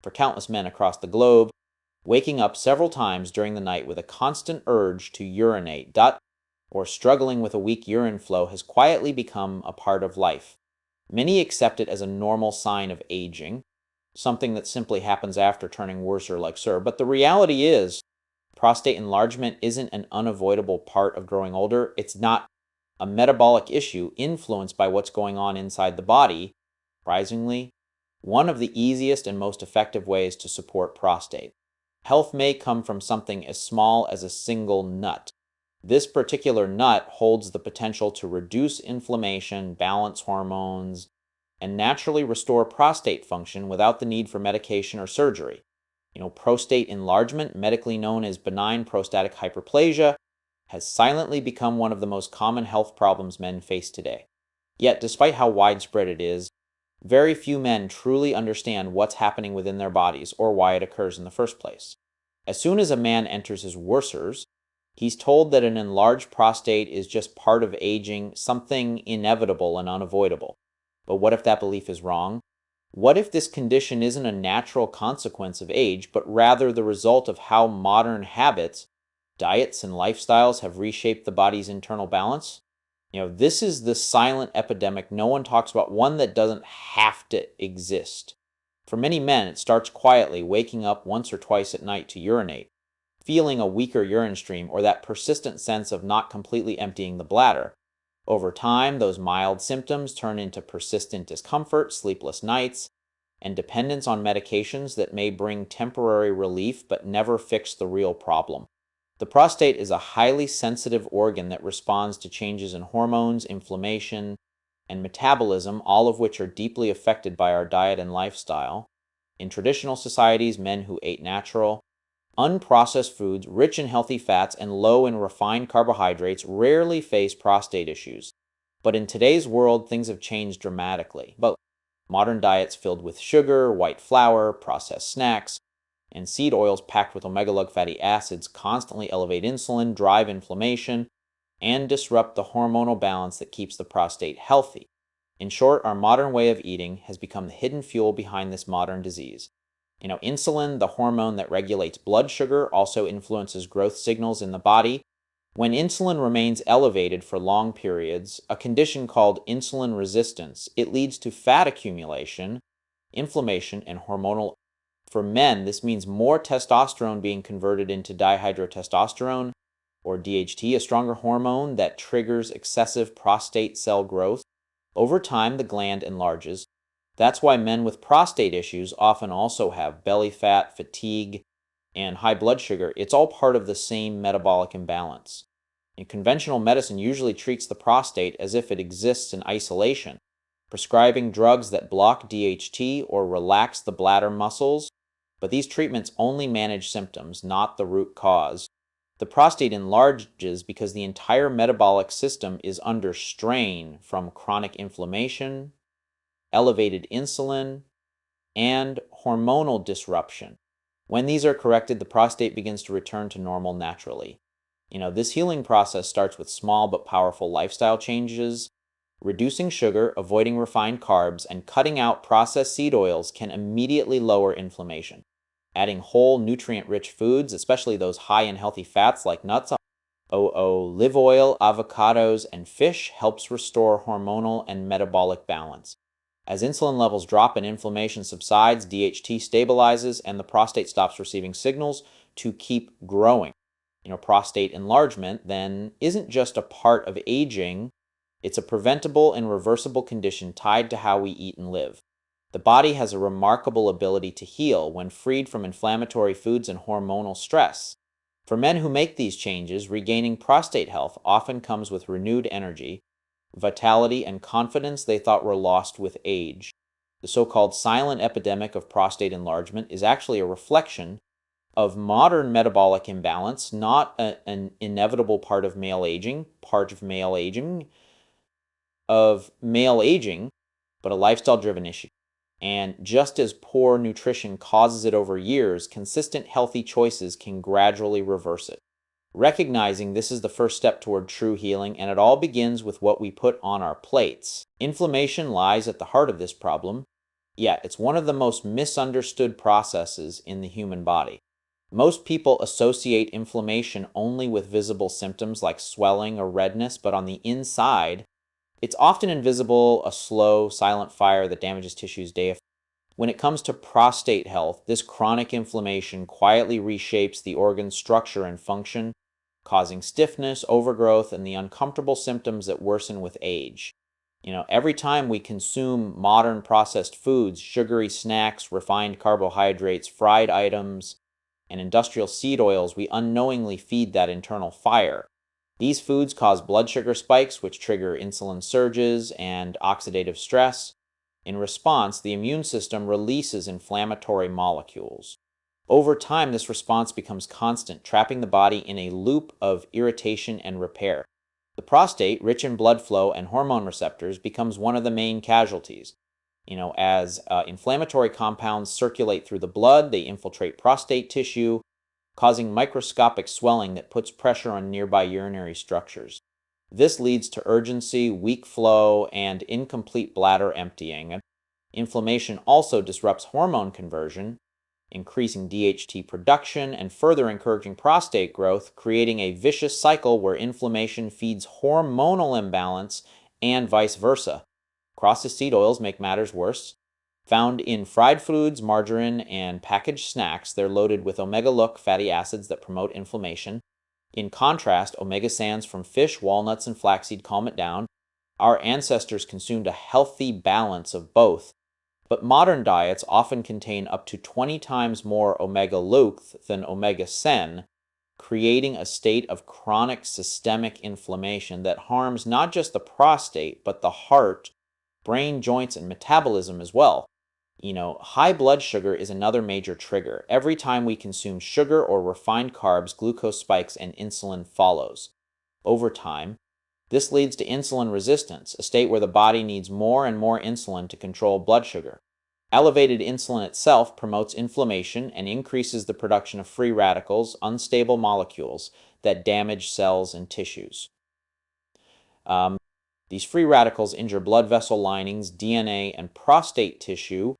For countless men across the globe, waking up several times during the night with a constant urge to urinate, or struggling with a weak urine flow has quietly become a part of life. Many accept it as a normal sign of aging, something that simply happens after turning worser like Sir. But the reality is, prostate enlargement isn't an unavoidable part of growing older. It's not a metabolic issue influenced by what's going on inside the body. Surprisingly, one of the easiest and most effective ways to support prostate health may come from something as small as a single nut. This particular nut holds the potential to reduce inflammation, balance hormones, and naturally restore prostate function without the need for medication or surgery. Prostate enlargement, medically known as benign prostatic hyperplasia, has silently become one of the most common health problems men face today. Yet, despite how widespread it is, very few men truly understand what's happening within their bodies or why it occurs in the first place. As soon as a man enters his worsers, he's told that an enlarged prostate is just part of aging, something inevitable and unavoidable. But what if that belief is wrong? What if this condition isn't a natural consequence of age, but rather the result of how modern habits, diets, and lifestyles have reshaped the body's internal balance? This is the silent epidemic no one talks about, one that doesn't have to exist. For many men, it starts quietly, waking up once or twice at night to urinate, feeling a weaker urine stream, or that persistent sense of not completely emptying the bladder. Over time, those mild symptoms turn into persistent discomfort, sleepless nights, and dependence on medications that may bring temporary relief but never fix the real problem. The prostate is a highly sensitive organ that responds to changes in hormones, inflammation, and metabolism, all of which are deeply affected by our diet and lifestyle. In traditional societies, men who ate natural, unprocessed foods, rich in healthy fats, and low in refined carbohydrates rarely face prostate issues. But in today's world, things have changed dramatically. But modern diets filled with sugar, white flour, processed snacks, and seed oils packed with omega-log fatty acids constantly elevate insulin, drive inflammation, and disrupt the hormonal balance that keeps the prostate healthy. In short, our modern way of eating has become the hidden fuel behind this modern disease. Insulin, the hormone that regulates blood sugar, also influences growth signals in the body. When insulin remains elevated for long periods, a condition called insulin resistance, it leads to fat accumulation, inflammation, and hormonal. For men, this means more testosterone being converted into dihydrotestosterone, or DHT, a stronger hormone that triggers excessive prostate cell growth. Over time, the gland enlarges. That's why men with prostate issues often also have belly fat, fatigue, and high blood sugar. It's all part of the same metabolic imbalance. Conventional medicine usually treats the prostate as if it exists in isolation, prescribing drugs that block DHT or relax the bladder muscles, but these treatments only manage symptoms, not the root cause. The prostate enlarges because the entire metabolic system is under strain from chronic inflammation, elevated insulin, and hormonal disruption. When these are corrected, the prostate begins to return to normal naturally. This healing process starts with small but powerful lifestyle changes. Reducing sugar, avoiding refined carbs, and cutting out processed seed oils can immediately lower inflammation. Adding whole, nutrient-rich foods, especially those high in healthy fats like nuts, olive oil, avocados, and fish, helps restore hormonal and metabolic balance. As insulin levels drop and inflammation subsides, DHT stabilizes and the prostate stops receiving signals to keep growing. Prostate enlargement, then, isn't just a part of aging, it's a preventable and reversible condition tied to how we eat and live. The body has a remarkable ability to heal when freed from inflammatory foods and hormonal stress. For men who make these changes, regaining prostate health often comes with renewed energy, vitality, and confidence they thought were lost with age. The so-called silent epidemic of prostate enlargement is actually a reflection of modern metabolic imbalance, not an inevitable part of male aging, but a lifestyle-driven issue. And just as poor nutrition causes it over years, consistent healthy choices can gradually reverse it. Recognizing this is the first step toward true healing, and it all begins with what we put on our plates. Inflammation lies at the heart of this problem. Yet, it's one of the most misunderstood processes in the human body. Most people associate inflammation only with visible symptoms like swelling or redness, but on the inside, it's often invisible, a slow, silent fire that damages tissues day after day. When it comes to prostate health, this chronic inflammation quietly reshapes the organ's structure and function, causing stiffness, overgrowth, and the uncomfortable symptoms that worsen with age. Every time we consume modern processed foods, sugary snacks, refined carbohydrates, fried items, and industrial seed oils, we unknowingly feed that internal fire. These foods cause blood sugar spikes, which trigger insulin surges and oxidative stress. In response, the immune system releases inflammatory molecules. Over time, this response becomes constant, trapping the body in a loop of irritation and repair. The prostate, rich in blood flow and hormone receptors, becomes one of the main casualties. As inflammatory compounds circulate through the blood, they infiltrate prostate tissue, causing microscopic swelling that puts pressure on nearby urinary structures. This leads to urgency, weak flow, and incomplete bladder emptying. Inflammation also disrupts hormone conversion, increasing DHT production and further encouraging prostate growth, creating a vicious cycle where inflammation feeds hormonal imbalance and vice versa. Processed seed oils make matters worse. Found in fried foods, margarine, and packaged snacks, they're loaded with omega-look fatty acids that promote inflammation. In contrast, omega sands from fish, walnuts, and flaxseed calm it down. Our ancestors consumed a healthy balance of both, but modern diets often contain up to 20 times more omega-look than omega-sen, creating a state of chronic systemic inflammation that harms not just the prostate, but the heart, brain, joints, and metabolism as well. High blood sugar is another major trigger. Every time we consume sugar or refined carbs, glucose spikes and insulin follows. Over time, this leads to insulin resistance, a state where the body needs more and more insulin to control blood sugar. Elevated insulin itself promotes inflammation and increases the production of free radicals, unstable molecules that damage cells and tissues. These free radicals injure blood vessel linings, DNA, and prostate tissue,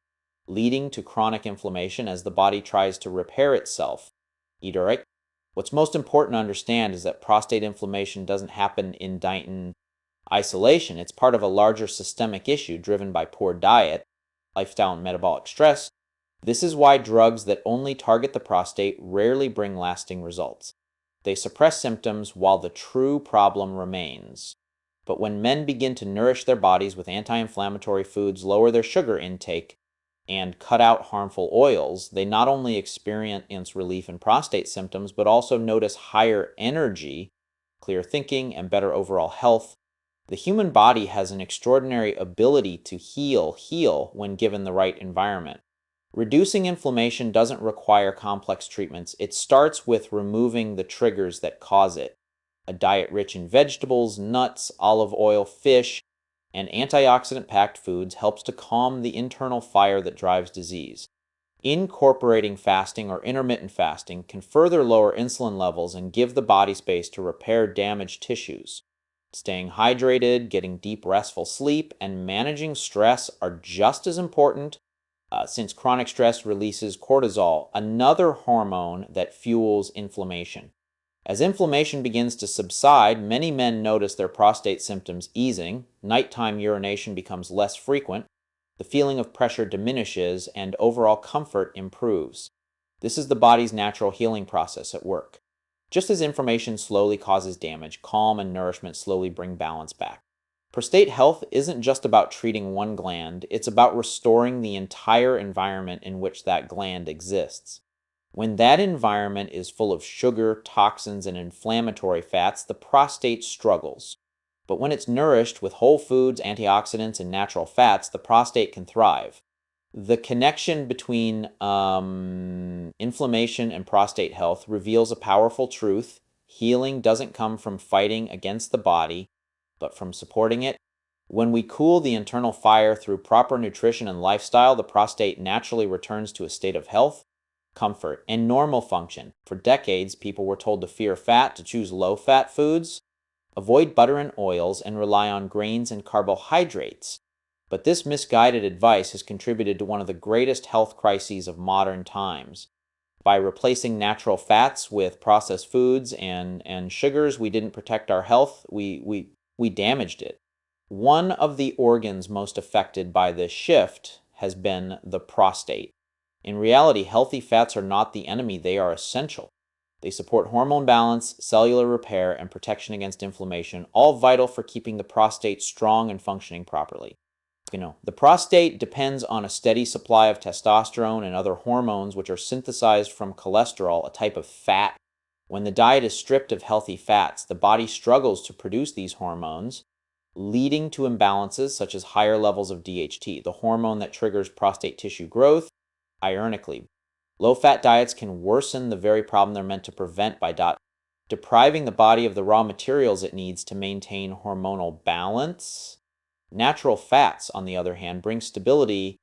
leading to chronic inflammation as the body tries to repair itself. What's most important to understand is that prostate inflammation doesn't happen in isolation. It's part of a larger systemic issue driven by poor diet, lifestyle, and metabolic stress. This is why drugs that only target the prostate rarely bring lasting results. They suppress symptoms while the true problem remains. But when men begin to nourish their bodies with anti-inflammatory foods, lower their sugar intake, and cut out harmful oils, they not only experience relief in prostate symptoms, but also notice higher energy, clear thinking, and better overall health. The human body has an extraordinary ability to heal when given the right environment. Reducing inflammation doesn't require complex treatments. It starts with removing the triggers that cause it. A diet rich in vegetables, nuts, olive oil, fish, and antioxidant-packed foods helps to calm the internal fire that drives disease. Incorporating fasting or intermittent fasting can further lower insulin levels and give the body space to repair damaged tissues. Staying hydrated, getting deep restful sleep, and managing stress are just as important since chronic stress releases cortisol, another hormone that fuels inflammation. As inflammation begins to subside, many men notice their prostate symptoms easing, nighttime urination becomes less frequent, the feeling of pressure diminishes, and overall comfort improves. This is the body's natural healing process at work. Just as inflammation slowly causes damage, calm and nourishment slowly bring balance back. Prostate health isn't just about treating one gland, it's about restoring the entire environment in which that gland exists. When that environment is full of sugar, toxins, and inflammatory fats, the prostate struggles. But when it's nourished with whole foods, antioxidants, and natural fats, the prostate can thrive. The connection between inflammation and prostate health reveals a powerful truth. Healing doesn't come from fighting against the body, but from supporting it. When we cool the internal fire through proper nutrition and lifestyle, the prostate naturally returns to a state of health, comfort, and normal function. For decades, people were told to fear fat, to choose low-fat foods, avoid butter and oils, and rely on grains and carbohydrates. But this misguided advice has contributed to one of the greatest health crises of modern times. By replacing natural fats with processed foods and sugars, we didn't protect our health, we damaged it. One of the organs most affected by this shift has been the prostate. In reality, healthy fats are not the enemy, they are essential. They support hormone balance, cellular repair, and protection against inflammation, all vital for keeping the prostate strong and functioning properly. The prostate depends on a steady supply of testosterone and other hormones which are synthesized from cholesterol, a type of fat. When the diet is stripped of healthy fats, the body struggles to produce these hormones, leading to imbalances such as higher levels of DHT, the hormone that triggers prostate tissue growth. Ironically, low-fat diets can worsen the very problem they're meant to prevent by depriving the body of the raw materials it needs to maintain hormonal balance. Natural fats, on the other hand, bring stability.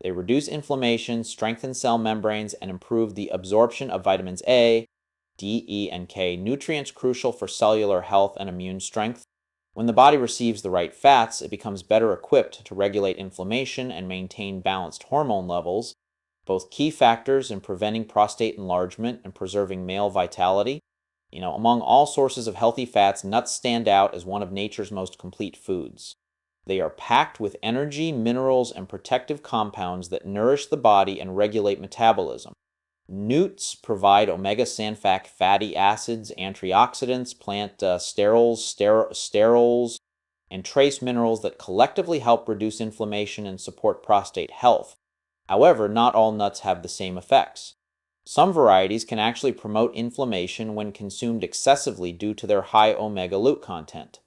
They reduce inflammation, strengthen cell membranes, and improve the absorption of vitamins A, D, E, and K, nutrients crucial for cellular health and immune strength. When the body receives the right fats, it becomes better equipped to regulate inflammation and maintain balanced hormone levels, both key factors in preventing prostate enlargement and preserving male vitality. Among all sources of healthy fats, nuts stand out as one of nature's most complete foods. They are packed with energy, minerals, and protective compounds that nourish the body and regulate metabolism. Newts provide omega-sanfat fatty acids, antioxidants, plant sterols, and trace minerals that collectively help reduce inflammation and support prostate health. However, not all nuts have the same effects. Some varieties can actually promote inflammation when consumed excessively due to their high omega-6 content.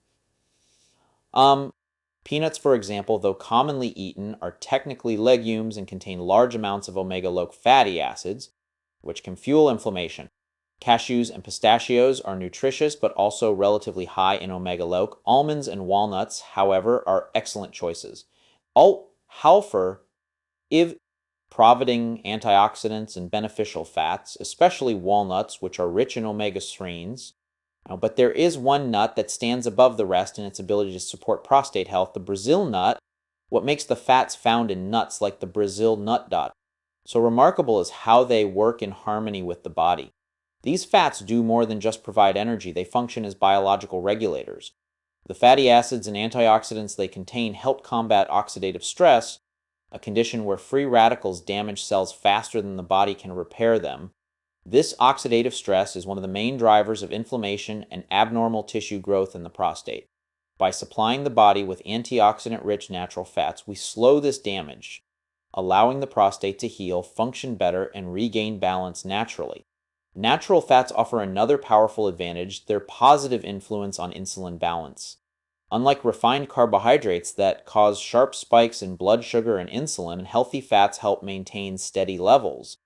Peanuts, for example, though commonly eaten, are technically legumes and contain large amounts of omega-6 fatty acids, which can fuel inflammation. Cashews and pistachios are nutritious but also relatively high in omega-6. Almonds and walnuts, however, are excellent choices. However, providing antioxidants and beneficial fats, especially walnuts, which are rich in omega-3s. But there is one nut that stands above the rest in its ability to support prostate health, the Brazil nut. What makes the fats found in nuts like the Brazil nut so remarkable is how they work in harmony with the body. These fats do more than just provide energy, they function as biological regulators. The fatty acids and antioxidants they contain help combat oxidative stress, a condition where free radicals damage cells faster than the body can repair them. This oxidative stress is one of the main drivers of inflammation and abnormal tissue growth in the prostate. By supplying the body with antioxidant-rich natural fats, we slow this damage, allowing the prostate to heal, function better, and regain balance naturally. Natural fats offer another powerful advantage: their positive influence on insulin balance. Unlike refined carbohydrates that cause sharp spikes in blood sugar and insulin, healthy fats help maintain steady levels.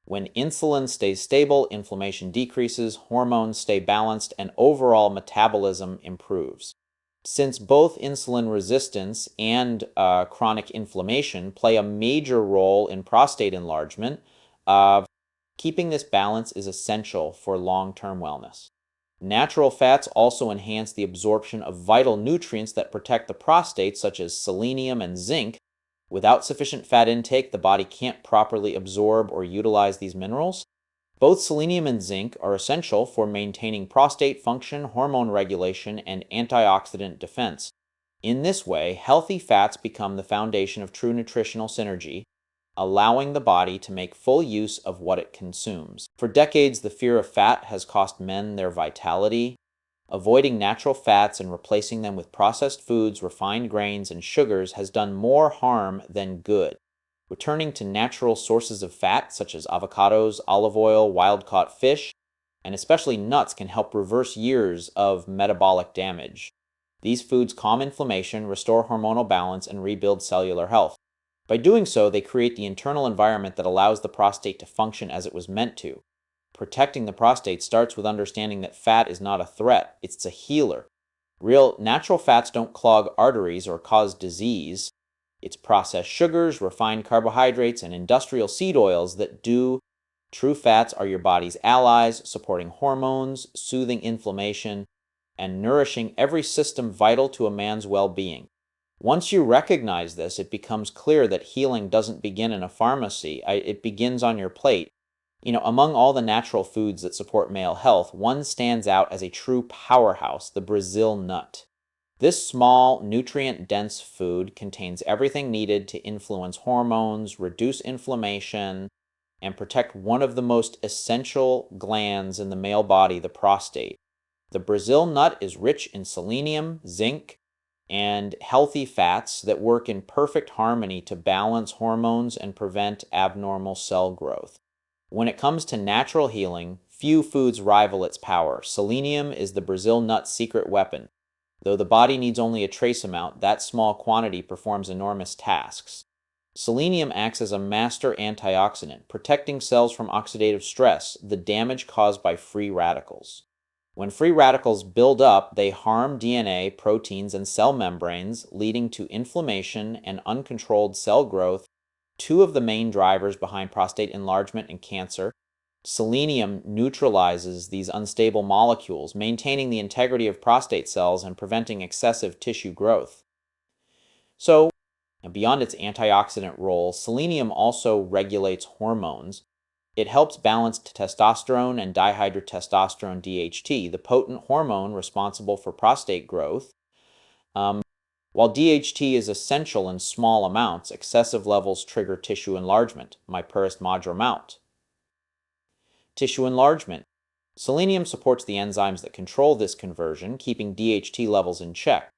When insulin stays stable, inflammation decreases, hormones stay balanced, and overall metabolism improves. Since both insulin resistance and chronic inflammation play a major role in prostate enlargement, keeping this balance is essential for long-term wellness. Natural fats also enhance the absorption of vital nutrients that protect the prostate, such as selenium and zinc. Without sufficient fat intake, the body can't properly absorb or utilize these minerals. Both selenium and zinc are essential for maintaining prostate function, hormone regulation, and antioxidant defense. In this way, healthy fats become the foundation of true nutritional synergy, allowing the body to make full use of what it consumes. For decades, the fear of fat has cost men their vitality. Avoiding natural fats and replacing them with processed foods, refined grains, and sugars has done more harm than good. Returning to natural sources of fat, such as avocados, olive oil, wild-caught fish, and especially nuts, can help reverse years of metabolic damage. These foods calm inflammation, restore hormonal balance, and rebuild cellular health. By doing so, they create the internal environment that allows the prostate to function as it was meant to. Protecting the prostate starts with understanding that fat is not a threat, it's a healer. Real natural fats don't clog arteries or cause disease. It's processed sugars, refined carbohydrates, and industrial seed oils that do. True fats are your body's allies, supporting hormones, soothing inflammation, and nourishing every system vital to a man's well-being. Once you recognize this, it becomes clear that healing doesn't begin in a pharmacy. It begins on your plate. Among all the natural foods that support male health, one stands out as a true powerhouse, the Brazil nut. This small, nutrient-dense food contains everything needed to influence hormones, reduce inflammation, and protect one of the most essential glands in the male body, the prostate. The Brazil nut is rich in selenium, zinc, and healthy fats that work in perfect harmony to balance hormones and prevent abnormal cell growth. When it comes to natural healing, few foods rival its power. Selenium is the Brazil nut's secret weapon. Though the body needs only a trace amount, that small quantity performs enormous tasks. Selenium acts as a master antioxidant, protecting cells from oxidative stress, the damage caused by free radicals. When free radicals build up, they harm DNA, proteins, and cell membranes, leading to inflammation and uncontrolled cell growth, two of the main drivers behind prostate enlargement and cancer. Selenium neutralizes these unstable molecules, maintaining the integrity of prostate cells and preventing excessive tissue growth. So, beyond its antioxidant role, selenium also regulates hormones. It helps balance testosterone and dihydrotestosterone DHT, the potent hormone responsible for prostate growth. While DHT is essential in small amounts, excessive levels trigger tissue enlargement, mypuris madromount. Tissue enlargement. Selenium supports the enzymes that control this conversion, keeping DHT levels in check.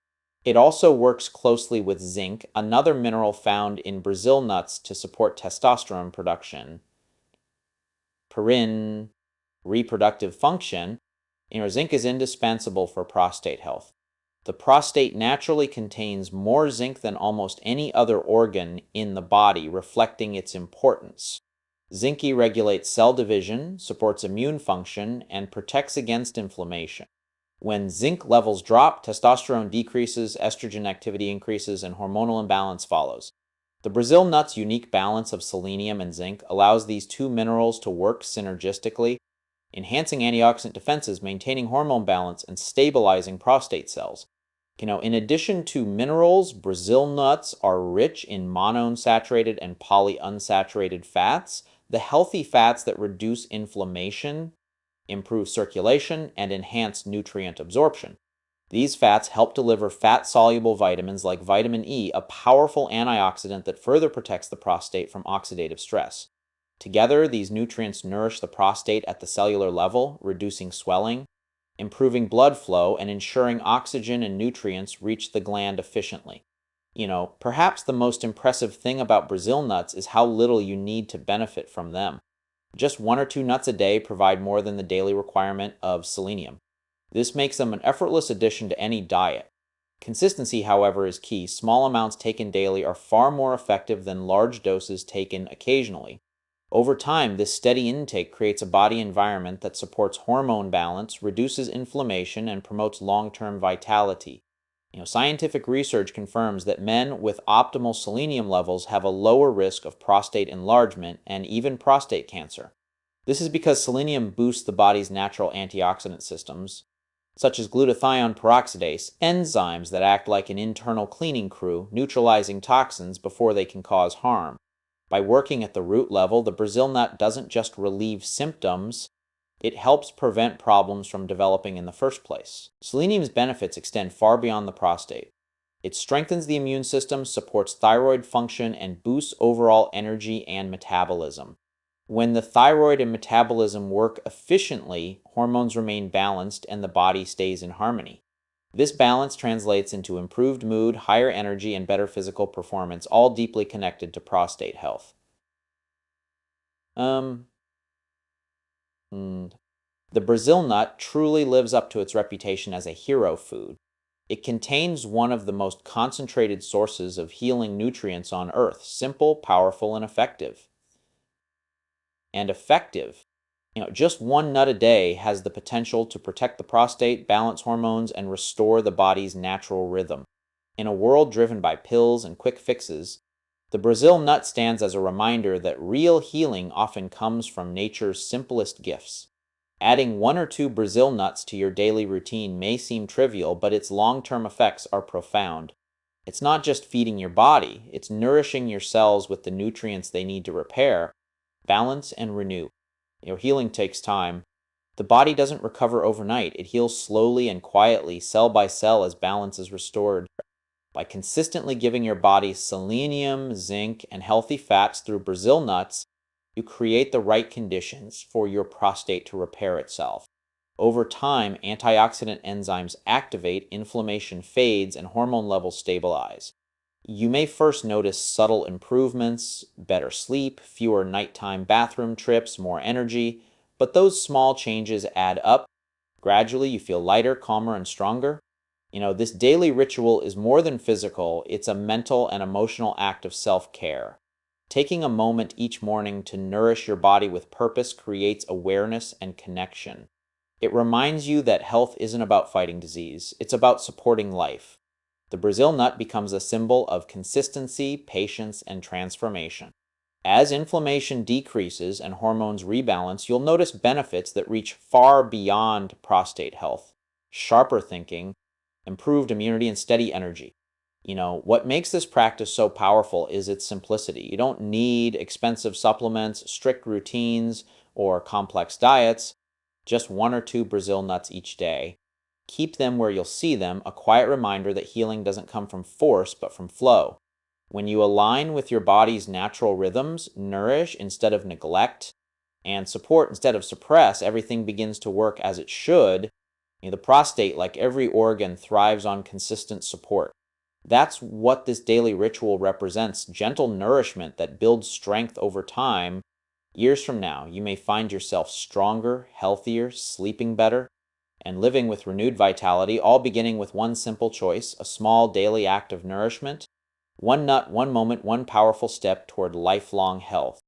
It also works closely with zinc, another mineral found in Brazil nuts, to support testosterone production. Reproductive function. Zinc is indispensable for prostate health. The prostate naturally contains more zinc than almost any other organ in the body, reflecting its importance. Zinc regulates cell division, supports immune function, and protects against inflammation. When zinc levels drop, testosterone decreases, estrogen activity increases, and hormonal imbalance follows. The Brazil nut's unique balance of selenium and zinc allows these two minerals to work synergistically, enhancing antioxidant defenses, maintaining hormone balance, and stabilizing prostate cells. In addition to minerals, Brazil nuts are rich in monounsaturated and polyunsaturated fats, the healthy fats that reduce inflammation, improve circulation, and enhance nutrient absorption. These fats help deliver fat-soluble vitamins like vitamin E, a powerful antioxidant that further protects the prostate from oxidative stress. Together, these nutrients nourish the prostate at the cellular level, reducing swelling, improving blood flow, and ensuring oxygen and nutrients reach the gland efficiently. Perhaps the most impressive thing about Brazil nuts is how little you need to benefit from them. Just 1 or 2 nuts a day provide more than the daily requirement of selenium. This makes them an effortless addition to any diet. Consistency, however, is key. Small amounts taken daily are far more effective than large doses taken occasionally. Over time, this steady intake creates a body environment that supports hormone balance, reduces inflammation, and promotes long-term vitality. Scientific research confirms that men with optimal selenium levels have a lower risk of prostate enlargement and even prostate cancer. This is because selenium boosts the body's natural antioxidant systems, such as glutathione peroxidase, enzymes that act like an internal cleaning crew, neutralizing toxins before they can cause harm. By working at the root level, the Brazil nut doesn't just relieve symptoms, it helps prevent problems from developing in the first place. Selenium's benefits extend far beyond the prostate. It strengthens the immune system, supports thyroid function, and boosts overall energy and metabolism. When the thyroid and metabolism work efficiently, hormones remain balanced and the body stays in harmony. This balance translates into improved mood, higher energy, and better physical performance, all deeply connected to prostate health. The Brazil nut truly lives up to its reputation as a hero food. It contains one of the most concentrated sources of healing nutrients on Earth, simple, powerful, and effective. Just 1 nut a day has the potential to protect the prostate, balance hormones, and restore the body's natural rhythm. In a world driven by pills and quick fixes, the Brazil nut stands as a reminder that real healing often comes from nature's simplest gifts. Adding 1 or 2 Brazil nuts to your daily routine may seem trivial, but its long-term effects are profound. It's not just feeding your body, it's nourishing your cells with the nutrients they need to repair, balance, and renew. Healing takes time. The body doesn't recover overnight. It heals slowly and quietly, cell by cell, as balance is restored. By consistently giving your body selenium, zinc, and healthy fats through Brazil nuts, you create the right conditions for your prostate to repair itself. Over time, antioxidant enzymes activate, inflammation fades, and hormone levels stabilize. You may first notice subtle improvements, better sleep, fewer nighttime bathroom trips, more energy, but those small changes add up. Gradually, you feel lighter, calmer, and stronger. This daily ritual is more than physical, it's a mental and emotional act of self-care. Taking a moment each morning to nourish your body with purpose creates awareness and connection. It reminds you that health isn't about fighting disease, it's about supporting life. The Brazil nut becomes a symbol of consistency, patience, and transformation. As inflammation decreases and hormones rebalance, you'll notice benefits that reach far beyond prostate health. Sharper thinking, improved immunity, and steady energy. What makes this practice so powerful is its simplicity. You don't need expensive supplements, strict routines, or complex diets, just one or two Brazil nuts each day. Keep them where you'll see them, a quiet reminder that healing doesn't come from force, but from flow. When you align with your body's natural rhythms, nourish instead of neglect, and support instead of suppress, everything begins to work as it should. The prostate, like every organ, thrives on consistent support. That's what this daily ritual represents: gentle nourishment that builds strength over time. Years from now, you may find yourself stronger, healthier, sleeping better, and living with renewed vitality, all beginning with one simple choice, a small daily act of nourishment. One nut, one moment, one powerful step toward lifelong health.